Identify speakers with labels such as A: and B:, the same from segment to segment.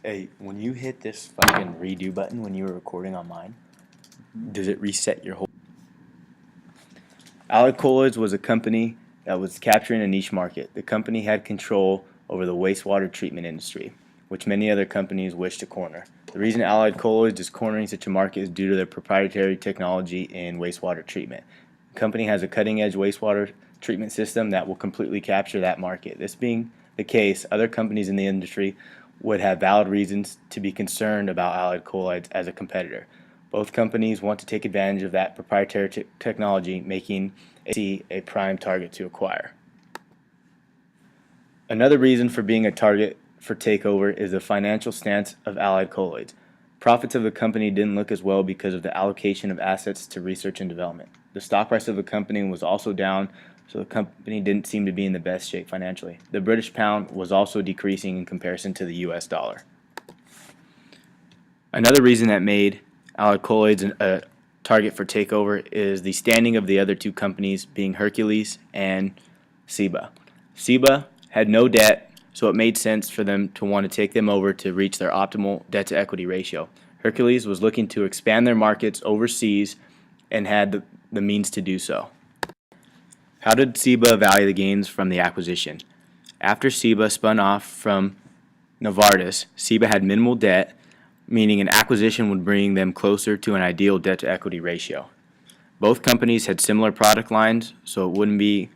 A: Hey, when you hit this fucking redo button when you were recording on mine, does it reset your whole? Allied Colloids was a company that was capturing a niche market. The company had control over the wastewater treatment industry, which many other companies wish to corner. The reason Allied Colloids is cornering such a market is due to their proprietary technology in wastewater treatment. The company has a cutting-edge wastewater treatment system that will completely capture that market. This being the case, other companies in the industry would have valid reasons to be concerned about Allied Colloids as a competitor. Both companies want to take advantage of that proprietary technology, making AC a prime target to acquire. Another reason for being a target for takeover is the financial stance of Allied Colloids. Profits of the company didn't look as well because of the allocation of assets to research and development. The stock price of the company was also down, so the company didn't seem to be in the best shape financially. The British pound was also decreasing in comparison to the US dollar. Another reason that made Allied Colloids a target for takeover is the standing of the other two companies being Hercules and SEBA. SEBA had no debt, so it made sense for them to want to take them over to reach their optimal debt-to-equity ratio. Hercules was looking to expand their markets overseas and had the means to do so. How did SEBA value the gains from the acquisition? After SEBA spun off from Novartis, SEBA had minimal debt, meaning an acquisition would bring them closer to an ideal debt-to-equity ratio. Both companies had similar product lines, so it wouldn't be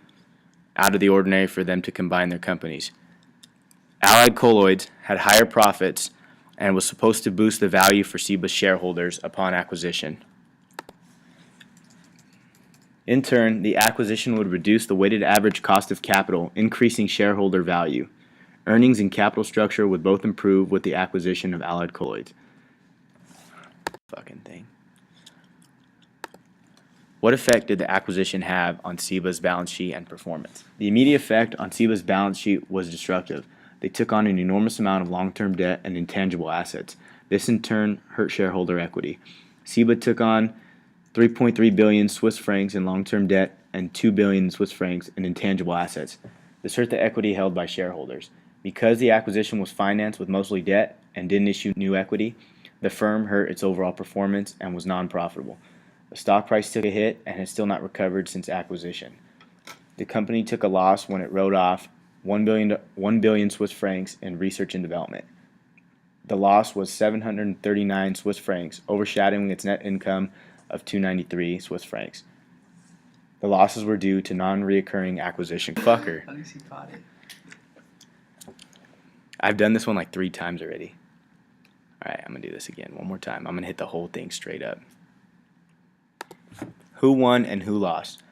A: out of the ordinary for them to combine their companies. Allied Colloids had higher profits and was supposed to boost the value for SEBA's shareholders upon acquisition. In turn, the acquisition would reduce the weighted average cost of capital, increasing shareholder value. Earnings and capital structure would both improve with the acquisition of Allied Colloids. Fucking thing. What effect did the acquisition have on SEBA's balance sheet and performance? The immediate effect on SEBA's balance sheet was destructive. They took on an enormous amount of long-term debt and intangible assets. This in turn hurt shareholder equity. SEBA took on 3.3 billion Swiss francs in long-term debt and 2 billion Swiss francs in intangible assets. This hurt the equity held by shareholders. Because the acquisition was financed with mostly debt and didn't issue new equity, the firm hurt its overall performance and was non-profitable. The stock price took a hit and has still not recovered since acquisition. The company took a loss when it wrote off 1 billion Swiss francs in research and development. The loss was 739 Swiss francs, overshadowing its net income of 293 Swiss francs. The losses were due to non-reoccurring acquisition. Fucker.
B: At least he caught it.
A: I've done this one like 3 times already. Alright, I'm going to do this again one more time. I'm going to hit the whole thing straight up. Who won and who lost?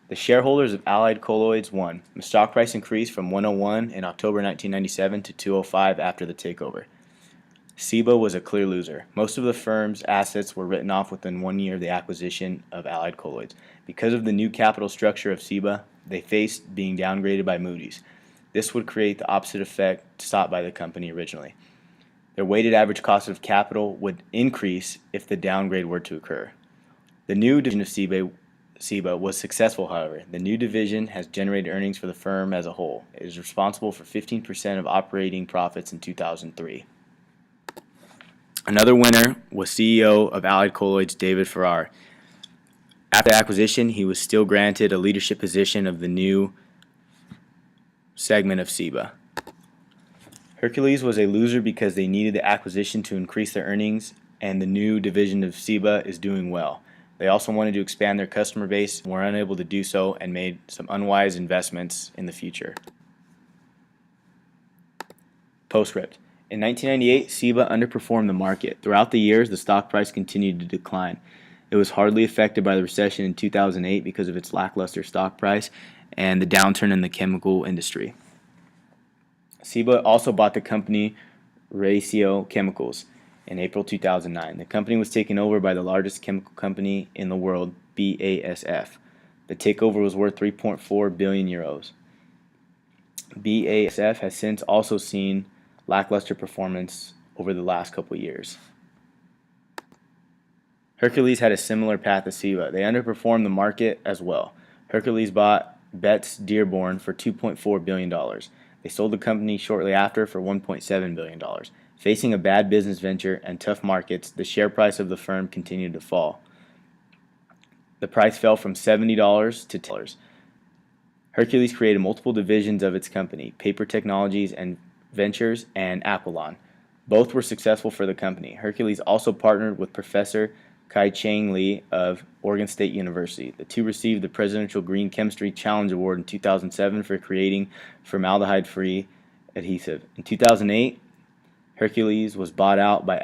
A: The shareholders of Allied Colloids won. The stock price increased from 101 in October 1997 to 205 after the takeover. SEBA was a clear loser. Most of the firm's assets were written off within 1 year of the acquisition of Allied Colloids. Because of the new capital structure of SEBA, they faced being downgraded by Moody's. This would create the opposite effect sought by the company originally. Their weighted average cost of capital would increase if the downgrade were to occur. The new division of SEBA was successful, however. The new division has generated earnings for the firm as a whole. It is responsible for 15% of operating profits in 2003. Another winner was CEO of Allied Colloids, David Farrar. After the acquisition, he was still granted a leadership position of the new segment of SEBA. Hercules was a loser because they needed the acquisition to increase their earnings, and the new division of SEBA is doing well. They also wanted to expand their customer base, were unable to do so, and made some unwise investments in the future. Postscript. In 1998, SEBA underperformed the market. Throughout the years, the stock price continued to decline. It was hardly affected by the recession in 2008 because of its lackluster stock price and the downturn in the chemical industry. SEBA also bought the company Ratio Chemicals in April 2009. The company was taken over by the largest chemical company in the world, BASF. The takeover was worth 3.4 billion euros. BASF has since also seen lackluster performance over the last couple years. Hercules had a similar path as SEBA. They underperformed the market as well. Hercules bought Betts Dearborn for $2.4 billion. They sold the company shortly after for $1.7 billion. Facing a bad business venture and tough markets, the share price of the firm continued to fall. The price fell from $70 to $10. Hercules created multiple divisions of its company, Paper Technologies and Ventures and Aquilon. Both were successful for the company. Hercules also partnered with Professor Kai-Cheng Lee of Oregon State University. The two received the Presidential Green Chemistry Challenge Award in 2007 for creating formaldehyde-free adhesive. In 2008, Hercules was bought out by